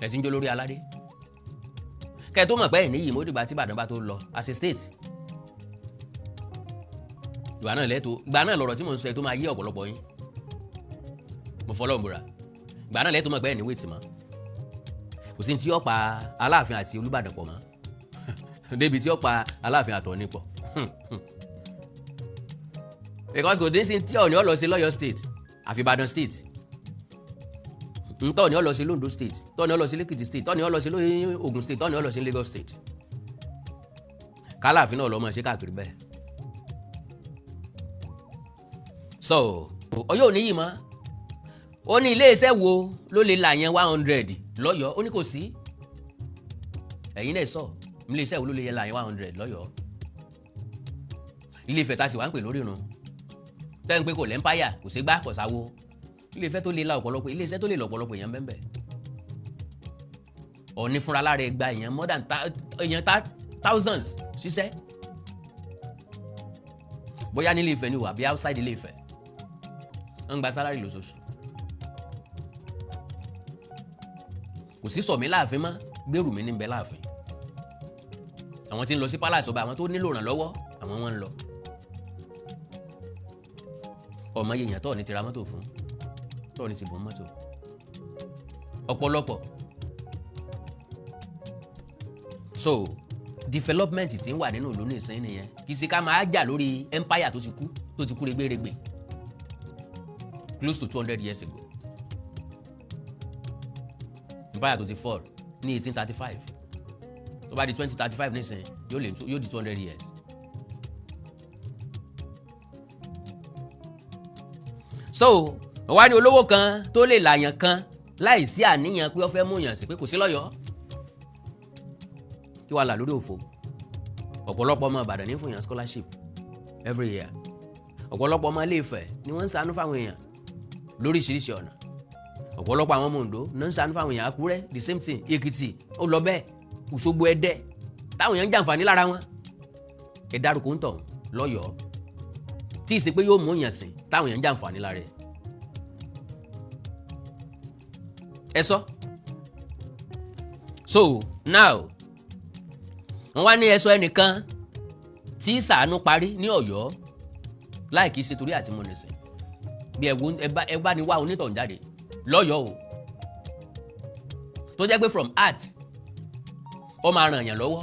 ẹ̀sìn jó lórí aládé. kẹ́ ẹ tó mọ̀ pé ẹ̀ níyì mọ́dìgbà tí Ìbàdàn bá tó lọ as a state. ìgbà náà lọ̀rọ̀ tí mo ń sọ ẹ tó máa yé ọ̀pọ̀lọpọ̀ yín, mo fọlọ́ múra. ìgbà náà lẹ́tọ́ mọ̀ pé ẹ̀ ní wéètì mọ́, kò sí tí ó pa Aláàfin àti Olúbàdàn pọ̀ mọ́ débi tí ó pa Aláàfin àtọ̀ọ̀ni pọ̀ because kò dín sí tí Ọọ̀ni ó lọ sí lọ́yọ̀ state àfi Ìbàdàn state, tọ́ọ̀ni ó lọ sí Londo state, tọ́ọ̀ni ó lọ sí Lẹ́kìtì state, tọ́ọ̀ni ó lọ sí Ògùn state, tọ́ọ̀ni ó lọ sí Lagos state. k'Aláàfin náà lọ mọ̀ ṣe káàkiri bẹ́ẹ̀. so Ọ̀yọ́ ò níyì mọ́, ó ní iléeṣẹ́ wo ló lè là yẹn 100 lọ́yọ̀ọ́, ó ní kò sí. ẹ̀yin náà sọ iléeṣẹ́ wo ló lè là yẹn 100 lọ́yọ̀ọ́. Ilé Ifẹ̀ tá a sì wá ń pè lórí irun tẹ́ ń pé kò lẹ́ńpáyà kò sí gbá kò sáwo. Ilé Ifẹ̀ tó lè la ọ̀pọ̀lọpọ̀ iléeṣẹ́ tó lè lọ ọ̀pọ̀lọpọ̀ èèyàn bẹ́ẹ̀ Ọọ̀ni fúnra lára ẹ̀ gba èèyàn more than thousands ṣiṣẹ́ bóyá ní Ilé Ifẹ̀ ni wà bí outside Ilé Ifẹ̀ ń gba sálárì lóṣooṣù. kò sí sọ̀mí láàfin mọ́, gbèrú mi ní bẹ láàfin. àwọn tí ń lọ sí palace ọba, àwọn tó nílò ìrànlọ́wọ́ àwọn wọn ń lọ. ọmọ yẹ̀yàn tọ́ọ̀ ní ti ra mọ́tò fún, tọ́ọ̀ ní ti bùn mọ́tò ọ̀pọ̀lọpọ̀. so development tí ń wà nínú ìlú ní ìsìn nìyẹn, kì í sì ká máa jà lórí empire tó ti kú rẹ́gbẹ̀rẹ́gbẹ̀ close to 200 years ago. empire tó ti fall ní 1835 tó bá di 2035 nísìn yóò di 200 years. so wá ní olówó kan tó lè làyàn kan láì sí àníyàn pé ó fẹ́ mú yàn sí pé kò sí lọ́yọ̀ọ́ kí wàá là lórí òfo. ọ̀pọ̀lọpọ̀ ọmọ Ìbàdàn ní fún yàn scholarship every year. ọ̀pọ̀lọpọ̀ ọmọ Ilé Ifẹ̀ ni wọ́n ń ṣàánú fáwọn èèyàn lóríṣiríṣi ọ̀nà. ọ̀pọ̀lọpọ̀ àwọn ọmọ Oǹdó ní ń ṣàánú fáwọn èèyàn. Àkúrẹ́ the same thing, Èkìtì ó lọ bẹ́ẹ̀, Òṣogbo, Ẹdẹ táwọn èèyàn ń jàǹfààní lára wọn. ẹ dárúkọ ń tọ̀ lọ́yọ̀ọ́ tí ì ṣe pé yóò mú yàn sìn táwọn èèyàn ń jàǹfààní lára ẹ̀. ẹ sọ. So now wọ́n wá ní ẹ̀sọ́ ẹnìkan tí Sàánú parí ní Ọ̀yọ́ láì kìí ṣe torí àti mọ̀nìsìn bí ẹ bá ní wá onítọ̀hún jáde lọ́yọ̀ọ́ o tó jẹ́ pé from art ó máa ràn yàn lọ́wọ́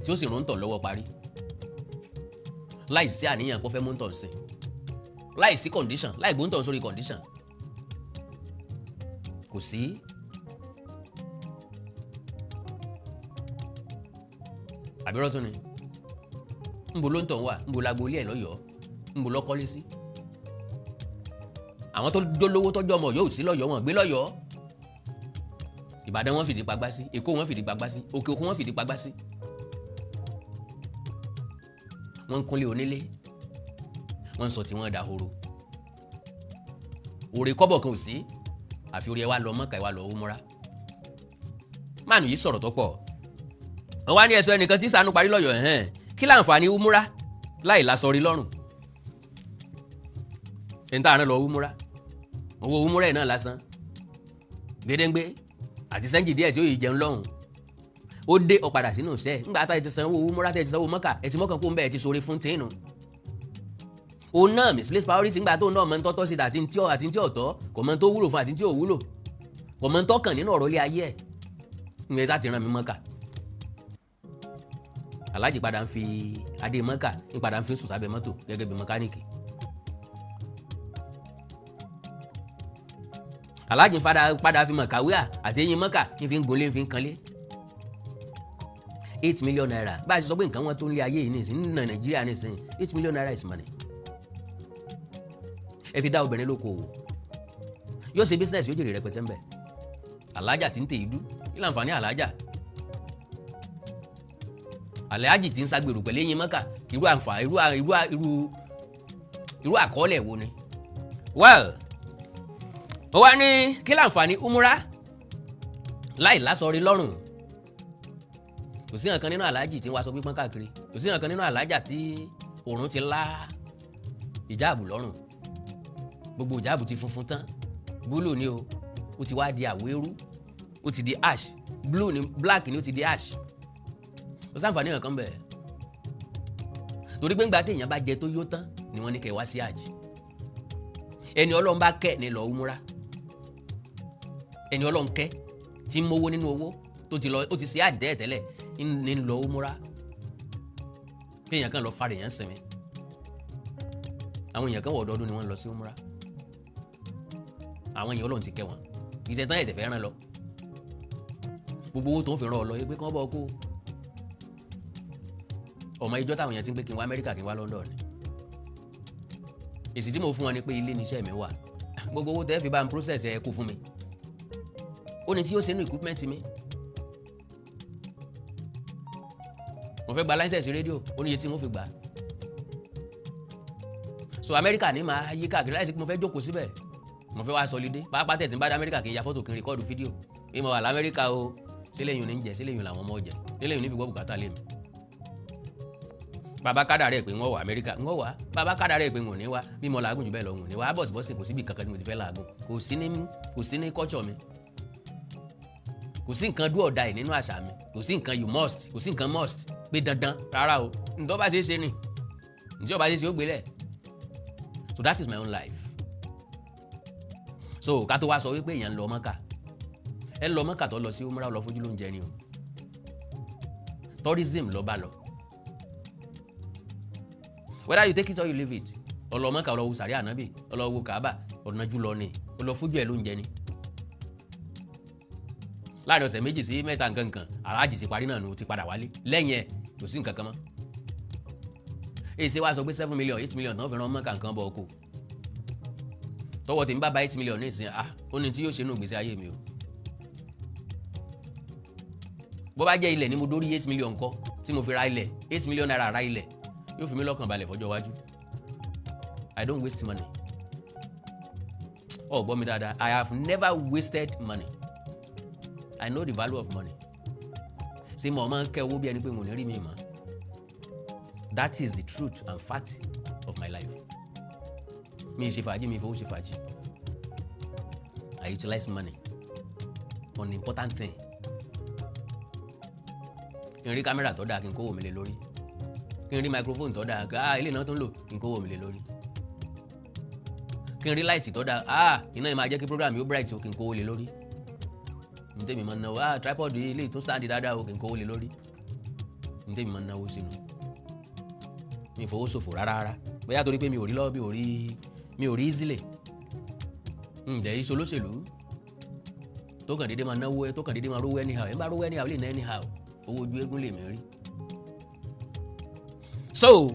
tí ó sì rún tọ̀ lọ́wọ́ parí láì sí àníyàn kó fẹ́ mú tọ̀ sí láì sí condition láì gbóǹtọ̀ sórí condition kò sí. àbírọ́ tún ni ńbo ló ń tàn wá ńbo la gbolé ẹ̀ lọ́yọ̀ọ́ ńbo lọ́ kọ́lé sí. àwọn tó jólówó tọ́jú ọmọ yóò sí lọ́yọ̀ọ́ wọn gbé lọ́yọ̀ọ́. Ìbàdàn wọn fìdí pagbá sí, Èkó wọn fìdí pagbá sí, Òkè Òkun wọn fìdí pagbá sí. wọ́n ń kúnlé onílé wọ́n ń sọ tí wọ́n dahoro. òrè kọ́bọ̀ kan ò sí àfi orí ẹ wá lọ Mọ́kà ẹ wá lọ Umura. máàlù yìí sọ̀rọ̀ tó pọ̀. wọ́n wá ní ẹ̀sọ́ ẹnìkan tí Sàánú parí lọ́yọ̀ọ́ ẹ̀hẹ́n kí láǹfààní Umura láì lásọrí lọ́rùn. ẹni tá a rán lọ Umura owó Umura ẹ̀ náà lásán gbẹdẹ́ngbẹ́ àti sẹ́ńjì díẹ̀ tí ó yìí jẹun lọ́hùn ó dé ó padà sínú iṣẹ́ ńgbà tá ẹ ti sanwó Umura tẹ́ ẹ ti sanwó Mọ́kà ẹ ti mọ́kàn kó ń bẹ́ẹ̀ ti sórí fún tẹ́ẹ̀nù. òun náà misplaced priority ńgbà tó náà mọ̀ ń tọ́tọ́ sí àti tí ọ̀tọ̀ kò mọ̀ ń tó wúlò fún àti tí ò wúlò kò mọ̀ ń tọ́kàn nínú ọ̀rọ̀ ilé ayé ẹ̀ ńgbà tá ti rán mi Mọ́kà. Aláàjì padà ń fi adé Mọ́kà ń padà ń fi sùn sábẹ́ mọ́tò gẹ́gẹ́ bí mẹkáníìkì. Aláàjì padà fi mọ̀ kàwé àti eyín Mọ́kà ń fi ń gunlé ń fi ń kanlé. 8 million naira bá a ṣe sọ pé nǹkan wọn tó ń lé ayé yìí nìsín nínú Nàìjíríà nìsín 8 million naira is money. ẹ fi dá obìnrin lóko òwò yóò ṣe business yóò jèrè rẹpẹtẹ ńbẹ. Aláàjà tí ń tè ìdú kí láǹfààní aláàjà. Aláàjì tí ń ságbèrò pẹ̀lú eyín Mọ́kà irú àǹfààní irú àkọọ́lẹ̀ wo ni. well ó wá ní kí láǹfààní Umura láì lásọrí lọ́rùn. kò sí nǹkan nínú aláàjì tí ń waṣọ pípọ́n káàkiri kò sí nǹkan nínú aláàjà tí òòrùn ti lá ìjáàbù lọ́rùn gbogbo ìjáàbù ti funfun tán búlù ni o ó ti wá di àwérú ó ti di ash blue ni black ni ó ti di ash kò sáǹfààní nǹkan bẹ́ẹ̀ torí pé ńgbà téèyàn bá jẹ tó yó tán ni wọ́n ní kẹ́ wá sí àjì ẹni Ọlọ́run bá kẹ́ ní lọ Umura ẹni Ọlọ́run kẹ́ tí ń mówó nínú owó ó ti ṣe àjì tẹ́lẹ̀ ní lọ Umura kéèyàn kan lọ fara èèyàn sinmi àwọn èèyàn kan wọ̀ ọdọọdún ni wọ́n lọ sí Umura àwọn èèyàn Ọlọ́run ti kẹ́ wọn iṣẹ́ tán ẹ̀sẹ̀ fẹ́ ràn lọ gbogbo owó tó ń fi ràn ọ lọ pé kí wọ́n bọ́ kó ọmọ ìjọ táwọn èèyàn ti ń pé kí n wá Amẹ́ríkà kí n wá London ni èsì tí mo fún wọn ni pé ilé níṣẹ́ mi wà gbogbo owó tẹ́ fi bá ń process ẹ kó fún mi ó ní tí yóò ṣe nínú equipment mi mo fẹ́ gba license rédíò ó ní iye tí mo fi gbà so Amẹ́ríkà ní máa yí káàkiri láìsí pé mo fẹ́ jókòó síbẹ̀ mo fẹ́ wá sọlidé pàápàá tẹ̀ tí ń bá dé Amẹ́ríkà kí n ya fọ́tò kí n rìkọ́ọ̀dù fídíò bí mo wà l'Amẹ́ríkà o sílẹ̀yìn ní ń jẹ sílẹ̀yìn làwọn ọmọ jẹ sílẹ̀yìn ní fi gbọ́ bùkátà lé mi bàbá kádà rẹ̀ pé wọ́n wà Amẹ́ríkà ń wà bàbá kádà rẹ̀ pé wọ́n ní wá bí mo làágùn jù bẹ́ẹ̀ lọ wọ́n ní wá bọ̀sibọ́sì kò síbi kankan tí mo ti fẹ́ làágùn kò sí ní culture mi kò sí nǹkan do or die nínú àṣà mi kò sí nǹkan you must kò sí nǹkan must pé dandan rárá o ǹjọ́ bá ṣe é ṣe ni ǹjọ́ bá ṣe é ṣe ó gbélẹ̀ so that is my own life so ká tó wá sọ wípé èèyàn ń lọ Mọ́kà ẹ lọ Mọ́kà tó lọ sí Umura lọ fojú ló ń jẹ ni o tourism lọ bá lọ whether you take it or you leave it ọlọ Mọ́kà ọlọ wo sàrí ànábì ọlọ wo Kaaba ọ̀nà jùlọ ni ọlọ fojú ẹ ló ń jẹ ni láàrin ọ̀sẹ̀ méjì sí mẹ́ta nǹkan aláàjì ti parí náà nù ti padà wálé lẹ́yìn ẹ̀ kò sí nǹkan kan mọ́ èyí ṣe wá sọ pé 7 million 8 million náà fi ràn Mọ́kà nǹkan bọ̀ ọkọ̀ tọwọ́ tèmi bá 8 million ní ìsìn ó ní tí yóò ṣe nù gbèsè ayé mi o bó bá jẹ́ ilẹ̀ ni mo dórí 8 million kọ́ tí mo fi ra ilẹ̀ 8 million naira ra ilẹ̀ yóò fi mí lọ́kàn balẹ̀ fọjọ́ iwájú I don't waste money gbọ́ mi dáadáa I have never wasted money I know the value of money ṣé mo máa ń kẹ́ owó bí ẹni pé mo ní rí mi mọ́ that is the truth and fact of my life mi ṣe fàájì mi fowó ṣe fàájì I utilize money on important thing. Kí n rí kámẹ́rà tó dáa kí n kówó mi lé lórí. Kí n rí microphone tó dáa ilé náà tó ń lò kí n kówó mi lé lórí. Kí n rí light tó dáa iná yìí máa jẹ́ kí program yóò bright o kí n kówó lé lórí. Ntẹ́mi máa ń náwó tripod ilé tó stand dáadáa o kí n kówó lé lórí. Ntẹ́mi máa ń náwó sínú. Mi ò fowó ṣòfò rárá. Bóyá torí pé mi ò rí lọ́wọ́ mi ò rí easily. Ǹjẹ́ iṣẹ́ olóṣèlú tó kàn déédéé máa náwó tó kàn déédéé máa rówó anyhow ẹ̀ ń bá rówó anyhow lè ná anyhow owó ojú eégún lè mí rí. So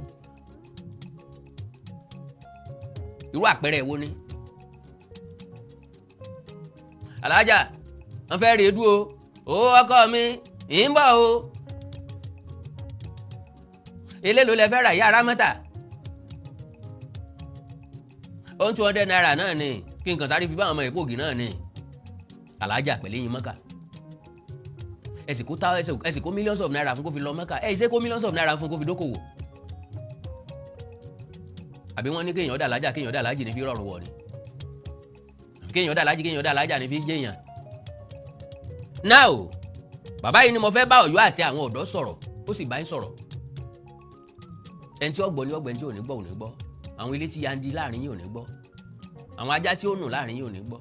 irú àpẹẹrẹ wo ni alájà wọ́n fẹ́ rí edu o ọkọ mi ń bọ̀ o eléèlò lẹ fẹ́ ra ìyá ara mẹ́ta ó ń 200 naira náà ni kí n kàn sáré fi bá àwọn ọmọ ìpògì náà ni alájà pẹ̀lú eyín mọ́kà ẹ sì kó millions of naira fún kó fi lọ mọ́kà ẹ ṣe kó millions of naira fún kó fi dókòwò àbí wọ́n ní kéèyàn dà lájà kéèyàn dà lájì ní fi rọrùn wọ̀ ni kéèyàn dà lájì kéèyàn dà lájà ní fi jẹ́yàn. Now bàbá yìí ni mo fẹ́ bá Ọ̀yọ́ àti àwọn ọ̀dọ́ sọ̀rọ̀ ó sì bá ń sọ̀rọ̀ ẹni tí ó gbọ́ ní ọgbẹ́ tí ò ní gbọ́ ò ní gbọ́ àwọn ilé tí ya ń di láàrin yìí ò ní gbọ́ àwọn ajá tí ó nù láàrin yìí ò ní gbọ́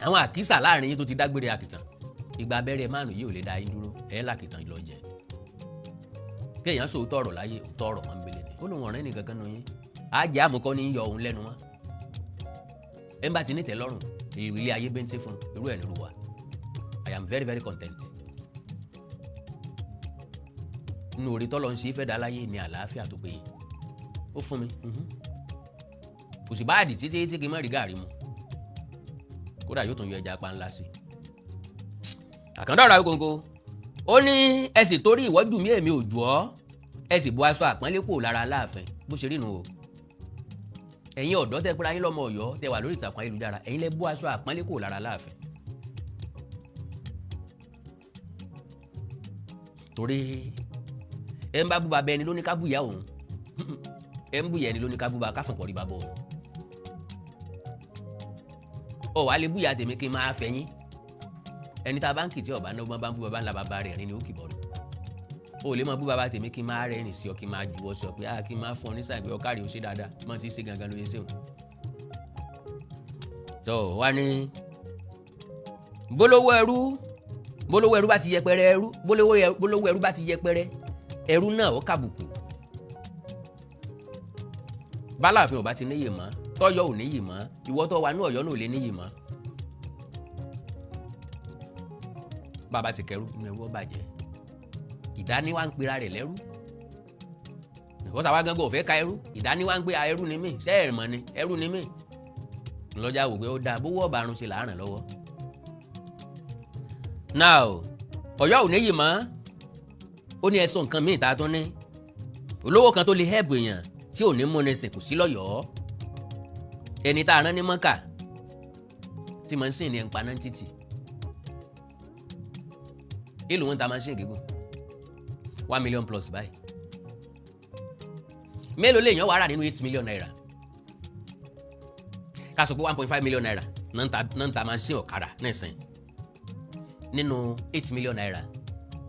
àwọn àkísà láàrin yìí tó ti dágbére àkìtàn ìgbà abẹ́rẹ́ márùn yìí ò lè dá yín dúró ẹ̀ lákìtàn lọ jẹ kéèyàn sọ òótọ́ ọ̀rọ̀ láyé òótọ́ ọ̀rọ̀ wọn bẹ̀lẹ̀ ni ó lóun ọ̀rẹ́ nìkan kan nù yín àjẹ́ àmúkọ́ ní yọ òun lẹ́nu wọn ẹ̀ ń bá ti ní tẹ́ lọ́rùn ilé ayé bẹ́ńtẹ́ fún irú ẹ̀ nírú wa I am very very content nínú orí tọ́lọ́ ń ṣe fẹ́ dá láyé ní àlàáfíà tó péye ó fún mi kò sì báàdì títí kí n má rí gàrí mu kódà yóò tún yọ ẹja pa ńlá sí àkàndá ọ̀rọ̀ àwíkóńkó ó ní ẹ sì torí ìwọ́jú mi èmi ò jù ọ́ ẹ sì bu aṣọ àpọ́nlé kò lára Aláàfin bó ṣe rí nu o ẹ̀yin ọ̀dọ́ tẹ́ pẹ́ra yín lọ́mọ Ọ̀yọ́ tẹ́ wà lórí ìtàkùn ayélujára ẹ̀yin lẹ bú aṣọ àpọ́nlé kò lára Aláàfin torí ẹ ń bá bú bàbá ẹni ló ní ká bú ìyá òun ẹ ń bú ìyá ẹni ló ní ká bú bàbá káfọ̀n pọ̀ rí bàbá òun ọ wà lè bú ìyá tèmi kí n máa fẹ̀yìn ẹni tá a bá ń kì tí ọba náà bá ń bú bàbá ńlá bàbá rẹ̀ rìn ní òkè bọ́ọ̀lù o lè máa bú bàbá tèmi kí n máa rẹ́rìn sí ọ kí n máa juwọ́ sí ọ pé kí n máa fún ọ ní sàgbé ọkàrí ó ṣe dáadáa mọ́ ti ṣe gangan ló yẹ ṣéun. tó wá ní bólówó ẹrú bá ti yẹpẹrẹ ẹrú bólówó ẹrú bá ti yẹpẹrẹ ẹrú náà ó kàbùkù báláàfin ò bá ti níyì mọ́ tọ́yọ́ ò níyì mọ́ ìwọ tó wà ní Ọ̀yọ́ náà ò lè níyì mọ́ bàbá ti kẹrù inú ẹrú ó bàjẹ́ ìdáníwá ń pera rẹ̀ lẹ́rú ìwọ́sà wá gángan ò fẹ́ ka ẹrú ìdáníwá ń pé ẹrú ni mí sẹ́ẹ̀rì mọ́ ni ẹrú ni mí lọ́jà wò pé ó dáa bówó ọ̀bàrún ṣe làárẹ̀ lọ́wọ́. now Ọ̀yọ́ ò níyì mọ́ ó ní ẹ̀sùn nǹkan míì tá a tún ní olówó kan tó lè hẹ́ẹ̀bù èèyàn tí ò ní múni sìn kò sí lọ́yọ̀ọ́ ẹni tá a rán ní Mọ́kà tí mo ń sìn ní ẹ̀ ń paná títì ìlú wọn ta machine gígùn 1 million plus báyìí mélòó lèèyàn wàá rà nínú 8 million naira ká sọ pé 1.5 million naira náà ń ta machine ọ̀kadà nísìn nínú 8 million naira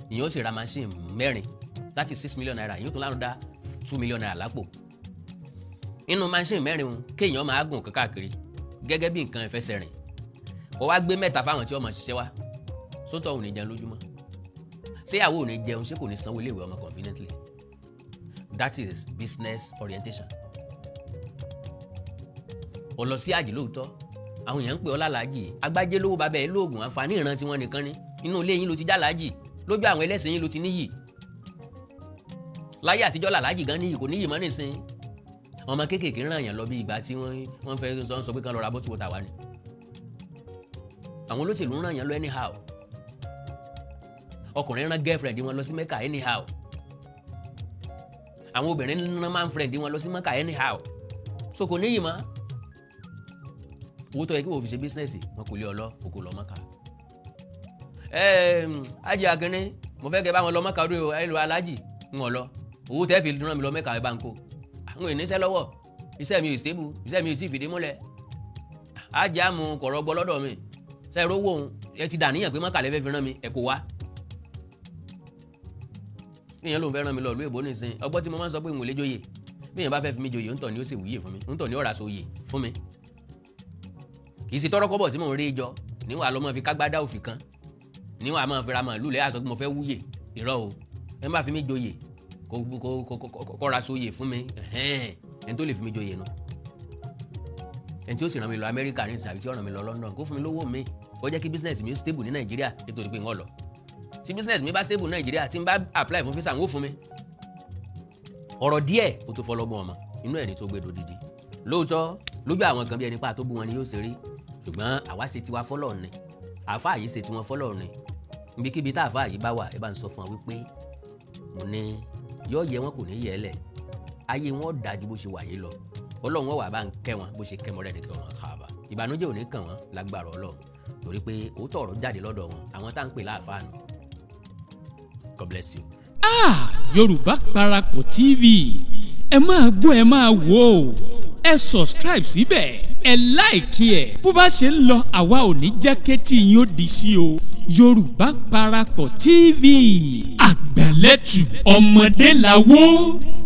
ìyẹn ó sì ra machine mẹ́rin láti 6 million naira ìyẹn ó tún lárúdá 2 million naira lápò nínú machine mẹ́rin kéèyàn máa gùn káàkiri gẹ́gẹ́ bí nǹkan ìfẹsẹ̀ rìn kó wá gbé mẹ́ta fáwọn tí ó máa ṣiṣẹ́ wá sótọ́ òun ní jẹun lójúmọ́ ṣé ìyàwó ò ní jẹun ṣé kò ní sanwó iléèwé ọmọ conveniently that is business orientation. ó lọ sí àjì lóòótọ́ àwọn èèyàn ń pè ọ́ lálàájì agbájé lówó bàbá ẹ̀ lóògùn àǹfààní ìran tí wọ́n nìkan ní inú ilé yín ló ti já làájì lójú àwọn ẹlẹ́sìn yín ló ti níyì láyé àtijọ́ làlájì gan níyì kò níyì mọ́ nísìn ọmọ kéékèèké ràn yàn lọ bí ìgbà tí wọ́n fẹ́ sọ pé kán lọ ra bọ́tù wọ́tà wá ni àwọn olóṣèlú ràn yàn lọ anyhow ọkùnrin rán girlfriend wọn lọ sí Mẹ́kà anyhow àwọn obìnrin rán man friend wọn lọ sí Mẹ́kà anyhow so kò níyì mọ́ owó tó yẹ kí wọ́n fi ṣe bísínẹ́sì wọn kò lé ọ lọ kò lọ Mẹ́kà ajé akínní mo fẹ́ kẹ́ bá wọn lọ Mẹ́kà ọdún ẹlò alájì ń wọ̀ lọ owó tẹ́ fi rán mi lọ Mẹ́kà ẹ bá ń kó àwọn ìníṣẹ́ lọ́wọ́ iṣẹ́ mi ò stable iṣẹ́ mi ò tí ì fìdí múlẹ̀ ajé àmú kọ̀rọ̀ gbọ́ lọ́dọ̀ mi sẹ́ẹ̀rọ owó òun ẹ ti dàníyàn pé mọ́kàlẹ́ fẹ́ fi rán mi ẹ kò wá. ìyẹn ló ń fẹ́ rán mi lọ ìlú èbó nìsín ọgbọ́n tí mo máa ń sọ pé ìwọ̀n lè joyè bí èèyàn bá fẹ́ fi mí joyè ńtọ̀ ni ó sì wúyè fún mi ńtọ̀ ni ó rà so yè fún mi. kì í ṣe tọ́rọ́ kọ́bọ̀ tí mò ń rí jọ níwọ̀n àlọ́ fi kágbádá òfì kan níwọ̀n àmọ́ fẹ́ra mọ̀ lúlẹ̀ àṣọ pé mo fẹ́ wúyè irọ́ o ẹ má fi mí joyè kó ra so yè fún mi ẹni tó lè fi mí joyè nù ẹni tí ó sì ràn mí lọ Amẹ́ríkà ní ìsàbí tí ó ràn mí lọ London kó fún mi lówó mi ó jẹ́ kí business mi stable ní Nàìjíríà nítorí pé ń lọ tí business mi bá stable ní Nàìjíríà tí n bá apply fún visa ń wó fún mi ọ̀rọ̀ díẹ̀ ó tó fọlọ́gbọ́n ọmọ inú ẹni tó gbẹdọ̀ dídí lóòótọ́ lójú àwọn kan bí ẹni pa tó bú wọn ni yóò ṣe rí ṣùgbọ́n àwa ṣe tiwa fọ́lọ̀ ni àáfàá yìí ṣe tiwọn fọ́lọ̀ ni níbikíbi tá àáfàá yìí bá wà ẹ bá ń sọ fún wa wípé mo ní yóò yẹ wọn kò ní yẹ ẹ lẹ̀ ayé wọn dájú bó ṣe wà yìí lọ Ọlọ́run wọn wà bá ń kẹ́ wọn bó ṣe kẹ́ mọ́rẹ́ ní kẹ́ wọn káàbà ìbànújẹ́ ò ní kàn wọ́n lágbára Ọlọ́run torí pé òótọ́ ọ̀rọ̀ jáde lọ́dọ̀ wọn àwọn tá à ń pè láàfáà nù. God bless you. Yorùbá Parapọ̀ TV ẹ máa gbọ́ ẹ máa wò ó ẹ subscribe síbẹ̀ ẹ láìkí ẹ̀ bó bá ṣe ń lọ àwa ò ní jẹ́ kétí yín ó di sí o. Yorùbá Parapọ̀ TV àgbàlẹ́tù ọmọdé làwọ̀.